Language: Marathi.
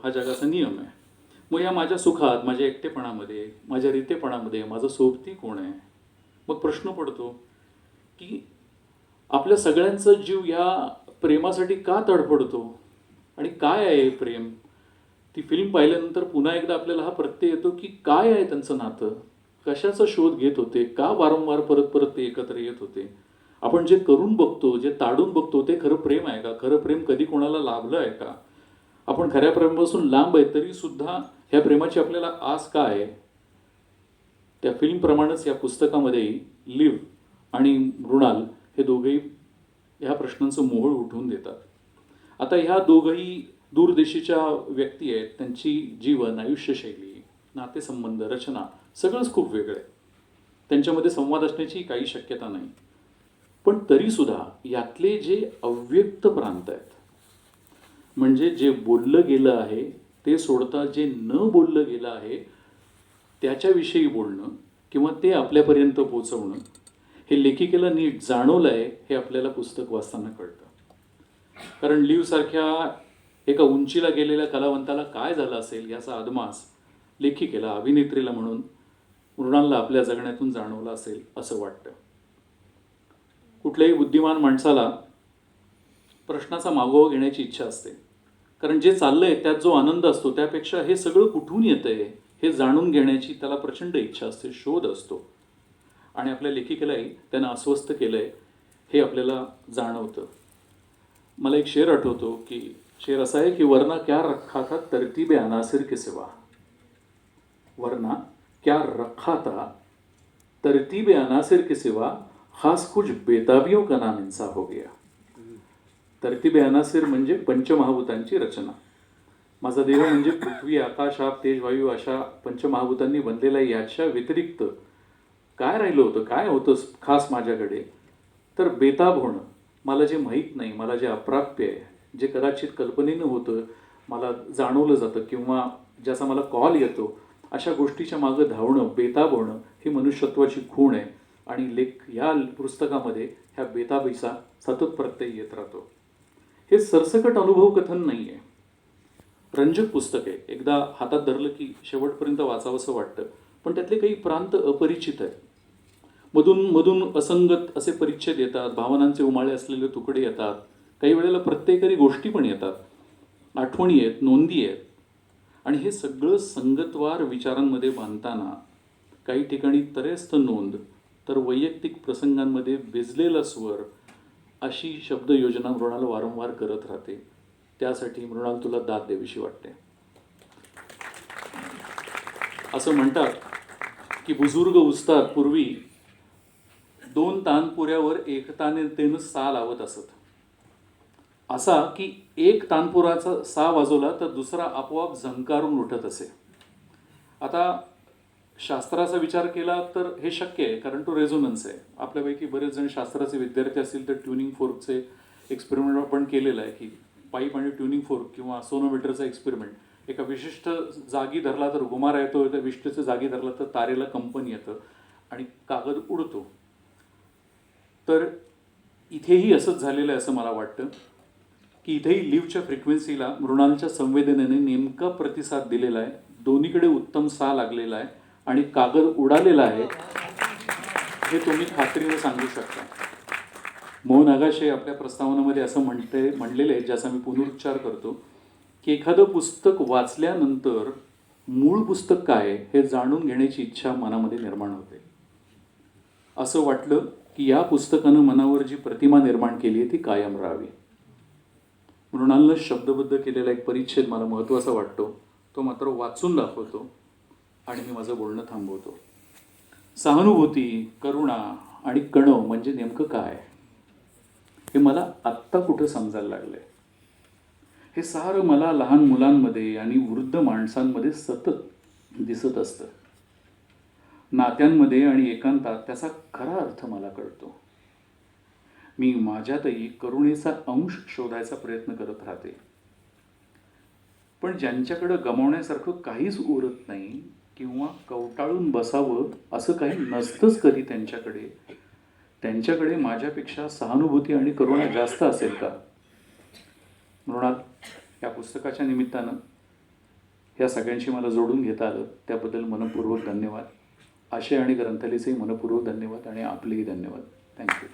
हा जगाचा नियम आहे. मग या माझ्या सुखात, माझ्या एकटेपणामध्ये, माझ्या रितेपणामध्ये माझं सोबती कोण आहे? मग प्रश्न पडतो की आपल्या सगळ्यांचा जीव या प्रेमासाठी का तडफडतो आणि काय आहे हे प्रेम? ती फिल्म पाहिल्यानंतर पुन्हा एकदा आपल्याला हा प्रत्यय येतो की काय आहे त्यांचं नातं? कशाचा शोध घेत होते? का वारंवार परत परत ते एकत्र येत होते? आपण जे करून बघतो, जे ताडून बघतो ते खरं प्रेम आहे का? खरं प्रेम कधी कोणाला लाभलं आहे का? आपण खऱ्या प्रेमापासून लांब आहे तरी सुद्धा ह्या प्रेमाची आपल्याला आस का आहे? त्या फिल्मप्रमाणेच या पुस्तकामध्येही लिव आणि मृणाल हे दोघेही ह्या प्रश्नांचं मोहोळ उठवून देतात. आता ह्या दोघंही दूरदेशीच्या व्यक्ती आहेत. त्यांची जीवन, आयुष्यशैली, नातेसंबंध, रचना सगळंच खूप वेगळं आहे. त्यांच्यामध्ये संवाद असण्याची काही शक्यता नाही. पण तरीसुद्धा यातले जे अव्यक्त प्रांत आहेत, म्हणजे जे बोललं गेलं आहे ते सोडता जे न बोललं गेलं आहे त्याच्याविषयी बोलणं किंवा ते आपल्यापर्यंत पोचवणं, हे लेखिकेला नीट जाणवलं आहे हे आपल्याला पुस्तक वाचताना कळतं. कारण लिवसारख्या एका उंचीला गेलेल्या कलावंताला काय झालं असेल याचा अदमास लेखिकेला, अभिनेत्रीला म्हणून मृणालला आपल्या जगण्यातून जाणवला असेल असं वाटतं. कुठल्याही बुद्धिमान माणसाला प्रश्नाचा मागोवा घेण्याची इच्छा असते. कारण जे चाललंय त्यात जो आनंद असतो त्यापेक्षा हे सगळं कुठून येतंय हे जाणून घेण्याची त्याला प्रचंड इच्छा असते, शोध असतो. आणि आपल्या लेखिकेलाही त्यानं अस्वस्थ केलंय हे आपल्याला जाणवतं. मला एक शेर आठवतो की शेर असा आहे की वरना क्या रखा था तरतीब अनासिर के सिवा, वरना क्या रखा था तरतीब अनासिर के सिवा, खास कुछ बेताबियों का नाम इंसाफ हो गया. तरतीब अनासिर म्हणजे पंचमहाभूतांची रचना. माझा देह म्हणजे पृथ्वी, आकाश, आप, तेज, वायू अशा पंचमहाभूतांनी बनलेल्या याच्या व्यतिरिक्त काय राहिलं होतं, काय होतं खास माझ्याकडे? तर बेताब होणं. मला जे माहीत नाही, मला जे अप्राप्य आहे, जे कदाचित कल्पनेनं होतं, मला जाणवलं जातं किंवा ज्याचा मला कॉल येतो, अशा गोष्टीच्या मागं धावणं, बेताब होणं ही मनुष्यत्वाची खूण आहे. आणि लेख ह्या पुस्तकामध्ये ह्या बेताबीचा सतत प्रत्यय येत राहतो. हे सरसकट अनुभव कथन नाही आहे, रंजक पुस्तक आहे. एकदा हातात धरलं की शेवटपर्यंत वाचावंसं वाटतं. पण त्यातले काही प्रांत अपरिचित आहेत. मधून मधून असंगत असे परिच्छेद येतात, भावनांचे उमाळे असलेले तुकडे येतात, काही वेळेला प्रत्येकारी गोष्टी पण येतात, आठवणी आहेत, नोंदी आहेत. आणि हे सगळं संगतवार विचारांमध्ये बांधताना काही ठिकाणी त्रयस्थ नोंद, तर वैयक्तिक प्रसंगांमध्ये भिजलेला स्वर अशी शब्दयोजना मृणाल वारंवार करत राहते. त्यासाठी मृणाल तुला दाद द्यावीशी वाटते. असं म्हणतात की बुजुर्ग उस्ताद पूर्वी 2 तानपुऱ्यावर एक तानेतेनं सा लावत असत. असा की एक तानपुराचा सा वाजवला तर दुसरा आपोआप झंकारून उठत असे. आता शास्त्राचा विचार केला तर हे शक्य आहे, कारण तो रेझोनन्स आहे. आपल्यापैकी बरेच जण शास्त्राचे विद्यार्थी असतील तर ट्युनिंग फोर्कचे एक्सपेरिमेंट आपण केलेलं आहे की पाईप आणि ट्युनिंग फोर्क किंवा सोनोमीटरचा एक्सपेरिमेंट एका विशिष्ट जागी धरला तर घुमारा येतो, त्या विशिष्ट जागी धरला तर तारेला कंपन येतं आणि कागद उडतो. तर इथेही असंच झालेलं आहे असं मला वाटतं की इथेही लिव्हच्या फ्रिक्वेन्सीला मृणालच्या संवेदनेने नेमका प्रतिसाद दिलेला आहे. दोन्हीकडे उत्तम सा लागलेला आहे आणि कागद उडालेला आहे हे तुम्ही खात्रीने सांगू शकता. मोहन आगाशे आपल्या प्रस्तावनामध्ये असं म्हणलेलं आहे, ज्याचा मी पुनरुच्चार करतो, की एखादं पुस्तक वाचल्यानंतर मूळ पुस्तक काय हे जाणून घेण्याची इच्छा मनामध्ये निर्माण होते. असं वाटलं की या पुस्तकानं मनावर जी प्रतिमा निर्माण केली आहे ती कायम राहावी. मृणालनं शब्दबद्ध केलेला एक परिच्छेद मला महत्त्वाचा वाटतो, तो मात्र वाचून दाखवतो आणि मी माझं बोलणं थांबवतो. सहानुभूती, करुणा आणि कणव म्हणजे नेमकं काय हे मला आत्ता कुठं समजायला लागलंय. हे सारं मला लहान मुलांमध्ये आणि वृद्ध माणसांमध्ये सतत दिसत असतं. नात्यांमध्ये आणि एकांतात त्याचा खरा अर्थ मला कळतो. मी माझ्यातही करुणेचा अंश शोधायचा प्रयत्न करत राहते. पण ज्यांच्याकडं गमावण्यासारखं काहीच उरत नाही किंवा कवटाळून बसावं असं काही नसतंच कधी त्यांच्याकडे माझ्यापेक्षा सहानुभूती आणि करुणा जास्त असेल का? मृणाल, या पुस्तकाच्या निमित्तानं ह्या सगळ्यांशी मला जोडून घेता आलं त्याबद्दल मनपूर्वक धन्यवाद. आशय आणि ग्रंथालीचेही मनपूर्वक धन्यवाद आणि आपलेही धन्यवाद. थँक्यू.